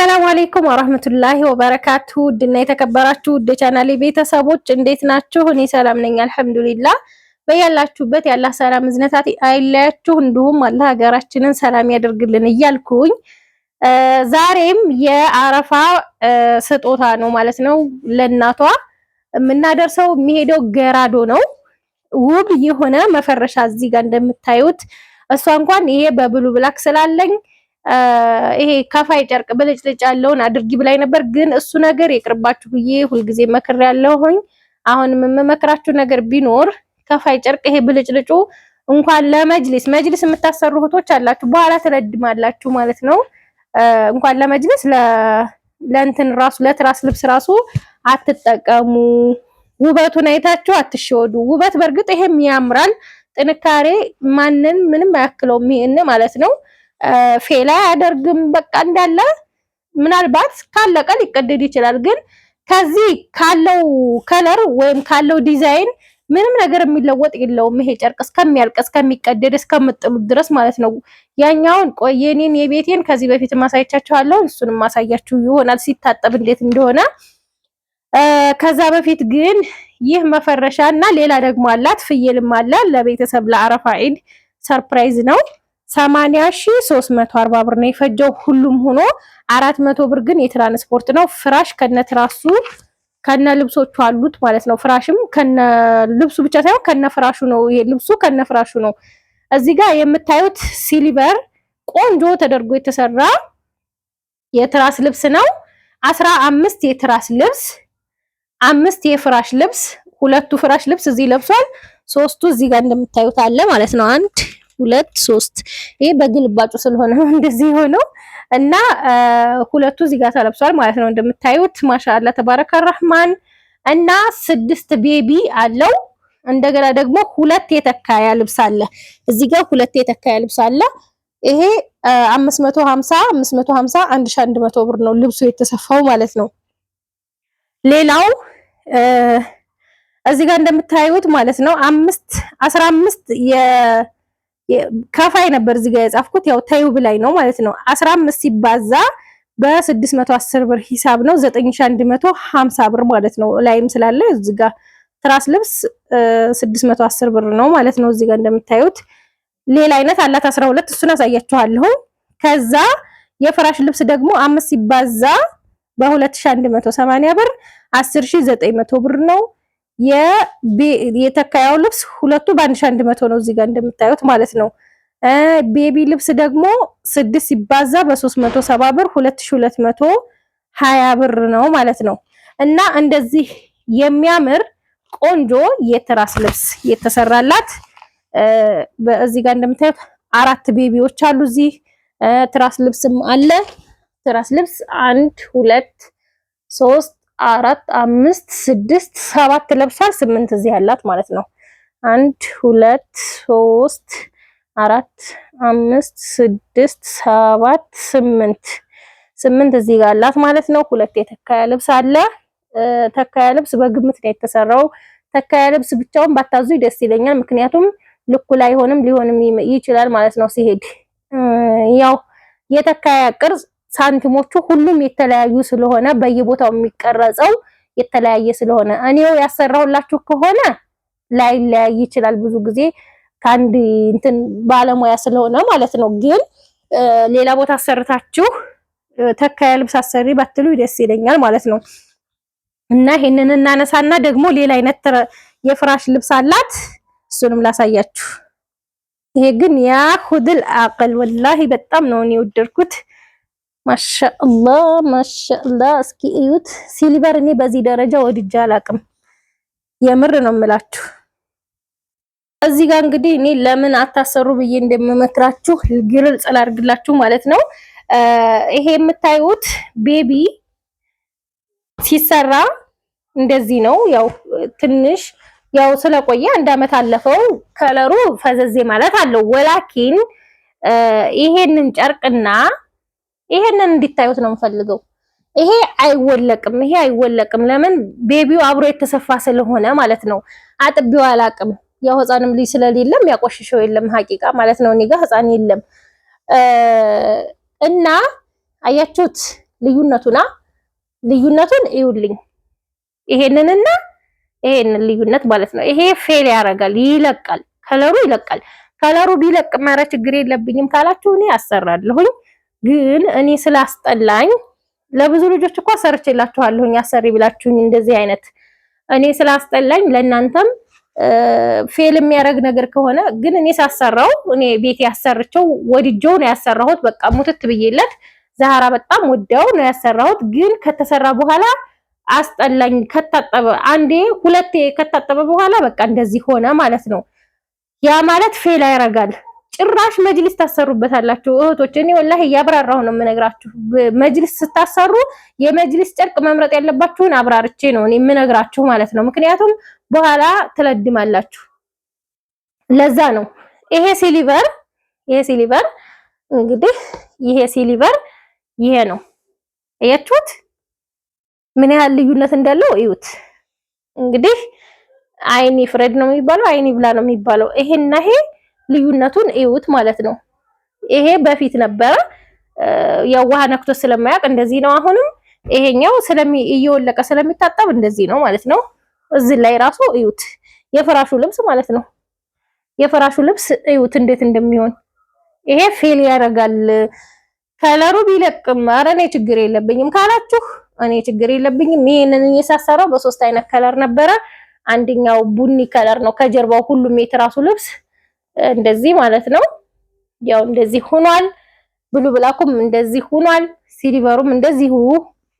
አሰላሙ አለይኩም ወራህመቱላሂ ወበረካቱ። ውድና የተከበራችሁ ውድ ቻናሌ ቤተሰቦች እንዴት ናችሁ? እኔ ሰላም ነኝ አልሐምዱሊላህ። በያላችሁበት ያላህ ሰላም እዝነታት አይለያችሁ፣ እንዲሁም አላህ ሀገራችንን ሰላም ያደርግልን እያልኩኝ ዛሬም የአረፋ ስጦታ ነው ማለት ነው ለእናቷ የምናደርሰው። የሚሄደው ገራዶ ነው። ውብ የሆነ መፈረሻ እዚህ ጋር እንደምታዩት እሷ እንኳን ይሄ በብሉ ብላክ ስላለኝ ይሄ ከፋይ ጨርቅ ብልጭልጭ ያለውን አድርጊ ብላይ ነበር፣ ግን እሱ ነገር ይቅርባችሁ ብዬ ሁልጊዜ መክሬያለሁኝ። አሁንም የምመክራችሁ ነገር ቢኖር ከፋይ ጨርቅ ይሄ ብልጭልጩ እንኳን ለመጅሊስ የምታሰሩ እህቶች አላችሁ፣ በኋላ ትረድማላችሁ ማለት ነው። እንኳን ለመጅሊስ ለእንትን ራሱ ለትራስ ልብስ ራሱ አትጠቀሙ። ውበቱን አይታችሁ አትሸወዱ። ውበት በእርግጥ ይሄም ያምራል፣ ጥንካሬ ምንም አያክለውም ይሄን ማለት ነው። ፌላ አያደርግም። በቃ እንዳለ ምናልባት ካለቀ ሊቀደድ ይችላል፣ ግን ከዚህ ካለው ከለር ወይም ካለው ዲዛይን ምንም ነገር የሚለወጥ የለውም። ይሄ ጨርቅ እስከሚያልቅ እስከሚቀደድ እስከምጥሉት ድረስ ማለት ነው። ያኛውን ቆየኔን የቤቴን ከዚህ በፊት ማሳየቻችኋለሁ፣ እሱንም ማሳያችሁ ይሆናል ሲታጠብ እንዴት እንደሆነ። ከዛ በፊት ግን ይህ መፈረሻ እና ሌላ ደግሞ አላት፣ ፍየልም አለ ለቤተሰብ ለአረፋ ዒድ ሰርፕራይዝ ነው። 80,340 ብር ነው የፈጀው። ሁሉም ሆኖ 400 ብር ግን የትራንስፖርት ነው። ፍራሽ ከነትራሱ ከነ ልብሶቹ አሉት ማለት ነው። ፍራሽም ከነ ልብሱ ብቻ ሳይሆን ከነ ፍራሹ ነው። ይሄ ልብሱ ከነ ፍራሹ ነው። እዚህ ጋር የምታዩት ሲሊቨር ቆንጆ ተደርጎ የተሰራ የትራስ ልብስ ነው። 15 የትራስ ልብስ፣ 5 የፍራሽ ልብስ። ሁለቱ ፍራሽ ልብስ እዚህ ለብሷል። ሶስቱ እዚህ ጋር እንደምታዩት አለ ማለት ነው። 1 2 3 ይሄ በግልባጩ ስለሆነ ነው እንደዚህ ሆነው እና ሁለቱ እዚህ ጋር ተለብሷል ማለት ነው እንደምታዩት። ማሻአላ ተባረከ ረህማን እና 6 ቤቢ አለው። እንደገና ደግሞ 2 የተካያ ልብስ አለ እዚህ ጋር 2 የተካያ ልብስ አለ። ይሄ 550 1100 ብር ነው ልብሱ የተሰፋው ማለት ነው። ሌላው እዚህ ጋር እንደምታዩት ማለት ነው 15 ከፋይ ነበር እዚህ ጋር የጻፍኩት፣ ያው ታዩብ ላይ ነው ማለት ነው። 15 ሲባዛ በ610 ብር ሂሳብ ነው 9150 ብር ማለት ነው። ላይም ስላለ እዚህ ጋር ትራስ ልብስ 610 ብር ነው ማለት ነው። እዚህ ጋር እንደምታዩት ሌላ አይነት አላት 12፣ እሱን አሳያችኋለሁ። ከዛ የፍራሽ ልብስ ደግሞ 5 ሲባዛ በ2180 ብር 10900 ብር ነው። የተካያው ልብስ ሁለቱ በ1100 ነው እዚህ ጋር እንደምታዩት ማለት ነው። ቤቢ ልብስ ደግሞ 6 ሲባዛ በ370 ብር 2220 ብር ነው ማለት ነው። እና እንደዚህ የሚያምር ቆንጆ የትራስ ልብስ የተሰራላት በዚህ ጋር እንደምታዩት 4 ቤቢዎች አሉ። እዚህ ትራስ ልብስም አለ። ትራስ ልብስ 1 2 3 4 5 6 7 ለብሷል። 8 እዚህ ያላት ማለት ነው። 1 2 3 4 5 6 7 8 እዚህ ጋር አላት ማለት ነው። 2 የተካያ ልብስ አለ። ተካያ ልብስ በግምት ነው የተሰራው። ተካያ ልብስ ብቻውን ባታዙ ደስ ይለኛል፣ ምክንያቱም ልኩ ላይ ሊሆንም ይችላል ማለት ነው ሲሄድ። ያው የተካያ ቅርጽ ሳንቲሞቹ ሁሉም የተለያዩ ስለሆነ በየቦታው የሚቀረጸው የተለያየ ስለሆነ እኔው ያሰራሁላችሁ ከሆነ ላይለያይ ይችላል፣ ብዙ ጊዜ ከአንድ እንትን ባለሙያ ስለሆነ ማለት ነው። ግን ሌላ ቦታ አሰርታችሁ ተካያ ልብስ አሰሪ ባትሉ ደስ ይለኛል ማለት ነው። እና ይሄንን እናነሳና ደግሞ ሌላ አይነት የፍራሽ ልብስ አላት፣ እሱንም ላሳያችሁ። ይሄ ግን ያ ሁድል አቅል ወላሂ በጣም ነው እኔ ወደድኩት። ማሻአላህ እስኪ እዩት። ሲሊቨር እኔ በዚህ ደረጃ ወድጄ አላቅም፣ የምር ነው የምላችሁ። እዚህ ጋር እንግዲህ እኔ ለምን አታሰሩ ብዬ እንደምመክራችሁ ግልጽ ላድርግላችሁ ማለት ነው። ይሄ የምታዩት ቤቢ ሲሰራ እንደዚህ ነው። ያው ትንሽ ያው ስለቆየ 1 አመት አለፈው፣ ከለሩ ፈዘዜ ማለት አለው። ወላኪን ይሄንን ጨርቅና ይሄንን እንዲታዩት ነው የምፈልገው። ይሄ አይወለቅም። ለምን ቤቢው አብሮ የተሰፋ ስለሆነ ማለት ነው። አጥቢው አላቅም። ያው ህፃንም ልጅ ስለሌለም ያቆሽሸው የለም ሐቂቃ ማለት ነው። እኔ ጋር ህፃን የለም እና አያችሁት ልዩነቱን እዩልኝ። ይሄንንና ይሄንን ልዩነት ማለት ነው። ይሄ ፌል ያደርጋል፣ ይለቃል፣ ከለሩ ይለቃል። ከለሩ ቢለቅ ማረ ችግር የለብኝም ካላችሁ እኔ አሰራለሁኝ። ግን እኔ ስላስጠላኝ ለብዙ ልጆች እኮ አሰርቼላችኋለሁኝ አሰሪ ብላችሁኝ እንደዚህ አይነት እኔ ስላስጠላኝ ለእናንተም ፌል የሚያደርግ ነገር ከሆነ ግን እኔ ሳሰራው እኔ ቤት ያሰርቸው ወድጀው ነው ያሰራሁት። በቃ ሙትት ብዬለት ዛህራ በጣም ወደው ነው ያሰራሁት። ግን ከተሰራ በኋላ አስጠላኝ። ከታጠበ አንዴ ሁለቴ ከታጠበ በኋላ በቃ እንደዚህ ሆነ ማለት ነው። ያ ማለት ፌል ያደርጋል። ጭራሽ መጅሊስ ታሰሩበታላችሁ እህቶች። እኔ ወላሂ እያብራራሁ ነው የምነግራችሁ። መጅሊስ ስታሰሩ የመጅሊስ ጨርቅ መምረጥ ያለባችሁን አብራርቼ ነው እኔ የምነግራችሁ ማለት ነው። ምክንያቱም በኋላ ትለድማላችሁ። ለዛ ነው ይሄ ሲሊቨር እንግዲህ ይሄ ሲሊቨር ይሄ ነው። አያችሁት ምን ያህል ልዩነት እንዳለው እዩት። እንግዲህ አይኒ ፍሬድ ነው የሚባለው፣ አይኒ ብላ ነው የሚባለው። ይሄና ይሄ ልዩነቱን እዩት ማለት ነው። ይሄ በፊት ነበረ ያው ውሃ ነክቶ ስለማያውቅ እንደዚህ ነው። አሁንም ይሄኛው እየወለቀ ስለሚታጠብ እንደዚህ ነው ማለት ነው። እዚህ ላይ ራሱ እዩት፣ የፍራሹ ልብስ ማለት ነው። የፍራሹ ልብስ እዩት እንዴት እንደሚሆን። ይሄ ፌል ያደርጋል። ከለሩ ቢለቅም ኧረ እኔ ችግር የለብኝም ካላችሁ እኔ ችግር የለብኝም። ይሄንን እየሳሰረው በሶስት አይነት ከለር ነበረ። አንደኛው ቡኒ ከለር ነው ከጀርባው ሁሉም የትራሱ ልብስ እንደዚህ ማለት ነው። ያው እንደዚህ ሆኗል። ብሉ ብላኩም እንደዚህ ሆኗል። ሲሊቨሩም እንደዚሁ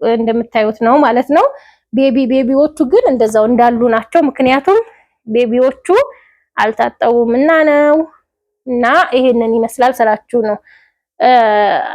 እንደምታዩት ነው ማለት ነው። ቤቢዎቹ ግን እንደዛው እንዳሉ ናቸው። ምክንያቱም ቤቢዎቹ አልታጠቡም እና ነው። እና ይሄንን ይመስላል ስላችሁ ነው።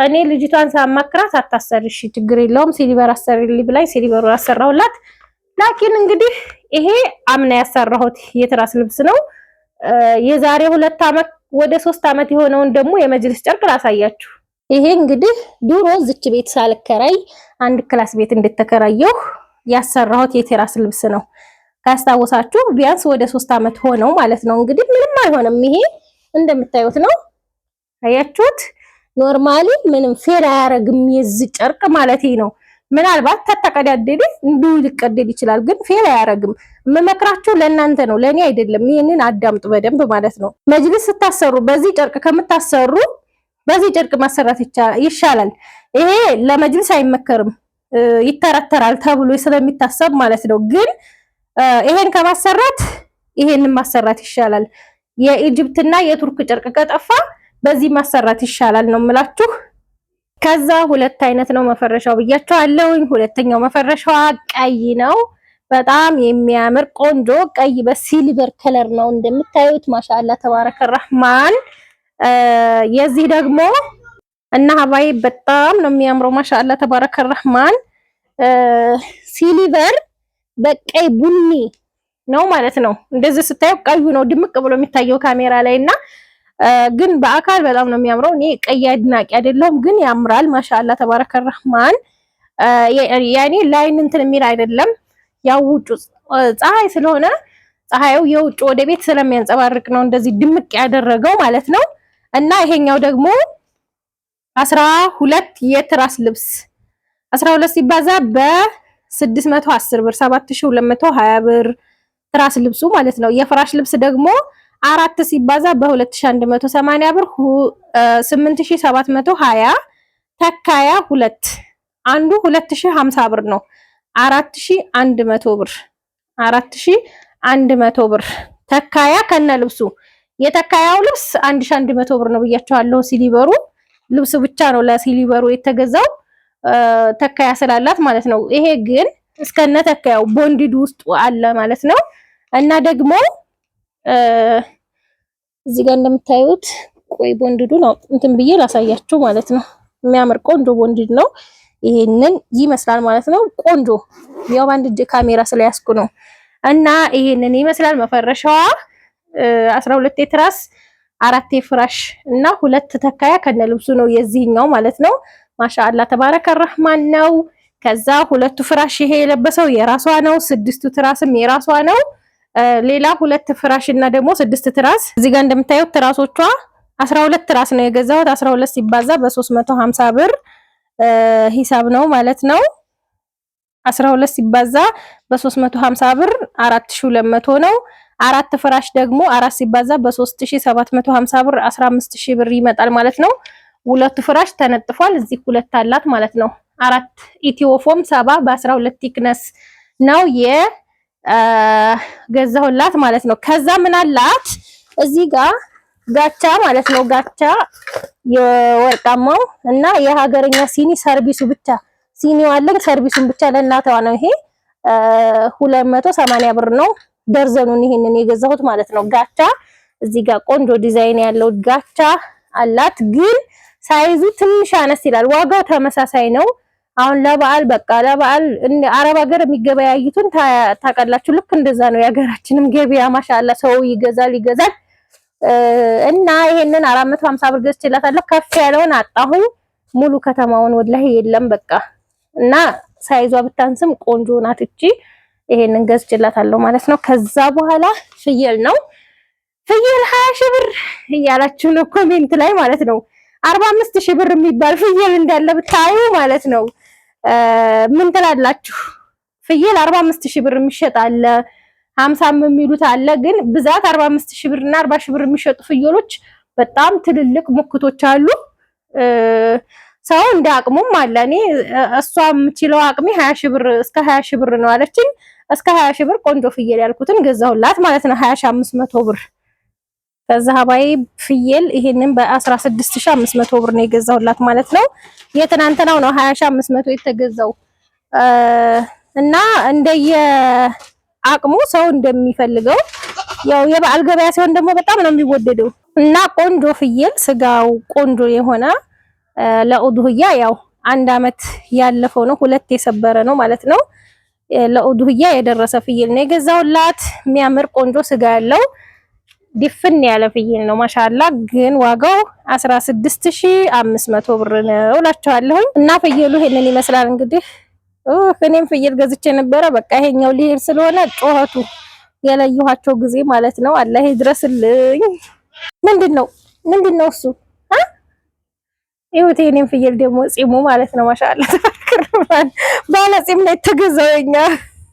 እኔ ልጅቷን ሳማክራት አታሰርሽ ችግር የለውም ሲሊቨር አሰርልኝ ብላኝ ሲሊቨሩ አሰራሁላት። ላኪን እንግዲህ ይሄ አምና ያሰራሁት የትራስ ልብስ ነው። የዛሬ 2 አመት ወደ 3 አመት የሆነውን ደግሞ የመጅልስ ጨርቅ ላሳያችሁ። ይሄ እንግዲህ ድሮ ዝች ቤት ሳልከራይ አንድ ክላስ ቤት እንደተከራየሁ ያሰራሁት የትራስ ልብስ ነው። ካስታወሳችሁ ቢያንስ ወደ 3 አመት ሆነው ማለት ነው። እንግዲህ ምንም አይሆንም። ይሄ እንደምታዩት ነው። አያችሁት? ኖርማሊ ምንም ፌል አያረግም የዚህ ጨርቅ ማለት ነው። ምናልባት ተተቀዳደደ እንዲሁ ሊቀደድ ይችላል፣ ግን ፌል አያረግም። መመክራችሁ ለእናንተ ነው ለኔ አይደለም። ይሄንን አዳምጡ በደንብ ማለት ነው። መጅልስ ስታሰሩ በዚህ ጨርቅ ከምታሰሩ በዚህ ጨርቅ ማሰራት ይሻላል። ይሄ ለመጅልስ አይመከርም፣ ይተረተራል ተብሎ ስለሚታሰብ ማለት ነው። ግን ይሄን ከማሰራት ይሄንን ማሰራት ይሻላል። የኢጅፕትና የቱርክ ጨርቅ ከጠፋ በዚህ ማሰራት ይሻላል ነው የምላችሁ። ከዛ 2 አይነት ነው መፈረሻው ብያቸዋለሁኝ። ሁለተኛው መፈረሻዋ ቀይ ነው። በጣም የሚያምር ቆንጆ ቀይ በሲልቨር ከለር ነው እንደምታዩት። ማሻአላ ተባረከ ረህማን። የዚህ ደግሞ እና ሀባይ በጣም ነው የሚያምረው። ማሻአላ ተባረከ ረህማን። ሲልቨር በቀይ ቡኒ ነው ማለት ነው። እንደዚህ ስታዩ ቀዩ ነው ድምቅ ብሎ የሚታየው ካሜራ ላይ እና ግን በአካል በጣም ነው የሚያምረው። እኔ ቀይ አድናቂ አይደለሁም፣ ግን ያምራል። ማሻአላ ተባረከ ረህማን። ያኔ ላይን እንትን የሚል አይደለም። ያው ውጭ ፀሐይ ስለሆነ ፀሐዩ የውጭ ወደ ቤት ስለሚያንጸባርቅ ነው እንደዚህ ድምቅ ያደረገው ማለት ነው። እና ይሄኛው ደግሞ 12 የትራስ ልብስ 12 ሲባዛ በ610 ብር 7220 ብር ትራስ ልብሱ ማለት ነው። የፍራሽ ልብስ ደግሞ 4 ሲባዛ በ2180 ብር 8720 ተካያ 2 አንዱ 2050 ብር ነው። 4100 ብር 4100 ብር ተካያ ከነ ልብሱ። የተካያው ልብስ 1100 ብር ነው ብያቸዋለሁ። ሲሊቨሩ ልብስ ብቻ ነው ለሲሊቨሩ የተገዛው ተካያ ስላላት ማለት ነው። ይሄ ግን እስከነ ተካያው ቦንዲድ ውስጥ አለ ማለት ነው። እና ደግሞ እዚህ ጋር እንደምታዩት ቆይ ቦንዲዱን እንትን ብዬ ላሳያችሁ ማለት ነው። የሚያምር ቆንጆ ቦንዲድ ነው። ይሄንን ይመስላል ማለት ነው። ቆንጆ ያው ባንድ እጅ ካሜራ ስለያዝኩ ነው። እና ይሄንን ይመስላል መፈረሻዋ 12 የትራስ 4 የፍራሽ እና 2 ተካያ ከነልብሱ ነው የዚህኛው ማለት ነው። ማሻአላ ተባረከ ረህማን ነው። ከዛ 2ቱ ፍራሽ ይሄ የለበሰው የራሷ ነው። 6ቱ ትራስም የራሷ ነው። ሌላ 2 ፍራሽ እና ደግሞ 6 ትራስ። እዚህ ጋር እንደምታዩት ትራሶቿ 12 ትራስ ነው የገዛሁት። 12 ሲባዛ በ350 ብር ሂሳብ ነው ማለት ነው። 12 ሲባዛ በ350 ብር 4200 ነው። አራት ፍራሽ ደግሞ 4 ሲባዛ በ3750 ብር 15000 ብር ይመጣል ማለት ነው። ሁለቱ ፍራሽ ተነጥፏል። እዚህ ሁለት አላት ማለት ነው። አራት ኢትዮፎም 70 በ12 ቲክነስ ነው የገዛሁላት ማለት ነው። ከዛ ምን አላት እዚህ ጋር ጋቻ ማለት ነው። ጋቻ የወርቃማው እና የሀገረኛ ሲኒ ሰርቪሱ ብቻ ሲኒው አለ። ሰርቪሱን ብቻ ለእናቷ ነው። ይሄ 280 ብር ነው ደርዘኑን ይሄንን የገዛሁት ማለት ነው። ጋቻ እዚህ ጋር ቆንጆ ዲዛይን ያለው ጋቻ አላት፣ ግን ሳይዙ ትንሽ አነስ ይላል። ዋጋው ተመሳሳይ ነው። አሁን ለበዓል በቃ ለበዓል አረብ ሀገር የሚገበያዩትን ታውቃላችሁ። ልክ እንደዛ ነው የሀገራችንም ገበያ ማሻአላ ሰው ይገዛል እና ይሄንን 450 ብር ገዝቼላታለሁ። ከፍ ያለውን አጣሁኝ። ሙሉ ከተማውን ወላሂ የለም በቃ እና ሳይዟ ብታንስም ቆንጆ ናት እቺ። ይሄንን ገዝቼላታለሁ ማለት ነው። ከዛ በኋላ ፍየል ነው። ፍየል 20 ሺህ ብር እያላችሁ ነው ኮሜንት ላይ ማለት ነው። 45 ሺህ ብር የሚባል ፍየል እንዳለ ብታዩ ማለት ነው። ምን ትላላችሁ? ፍየል 45 ሺህ ብር የሚሸጥ አለ፣ 50 የሚሉት አለ። ግን ብዛት 45 ሺህ ብር እና 40 ሺህ ብር የሚሸጡ ፍየሎች በጣም ትልልቅ ሙክቶች አሉ። ሰው እንደ አቅሙም አለ። እኔ እሷ የምችለው አቅሜ 20 ሺህ ብር እስከ 20 ሺህ ብር ነው አለችኝ። እስከ 20 ሺህ ብር ቆንጆ ፍየል ያልኩትን ገዛሁላት ማለት ነው። 20500 ብር። ከዛ ሀባይ ፍየል ይሄንን በ16500 ብር ነው የገዛሁላት ማለት ነው። የትናንትናው ነው 20500 የተገዛው እና እንደየ አቅሙ ሰው እንደሚፈልገው ያው የበዓል ገበያ ሲሆን ደግሞ በጣም ነው የሚወደደው እና ቆንጆ ፍየል ስጋው ቆንጆ የሆነ ለኡዱህያ ያው 1 አመት ያለፈው ነው፣ 2 የሰበረ ነው ማለት ነው። ለኡዱህያ የደረሰ ፍየል ነው የገዛሁላት። የሚያምር ቆንጆ ስጋ ያለው ድፍን ያለ ፍየል ነው ማሻአላ። ግን ዋጋው 16500 ብር ነው እላችኋለሁ። እና ፍየሉ ይሄንን ይመስላል እንግዲህ። እኔም ፍየል ገዝቼ ነበረ። በቃ ይሄኛው ሊሄድ ስለሆነ ጮኸቱ የለየኋቸው ጊዜ ማለት ነው። አላህ ይድረስልኝ። ምንድነው እሱ? ይሁት የኔም ፍየል ደግሞ ጺሙ ማለት ነው ማሻአላ ተፈክራን ባለ ጺም ነው የተገዛው።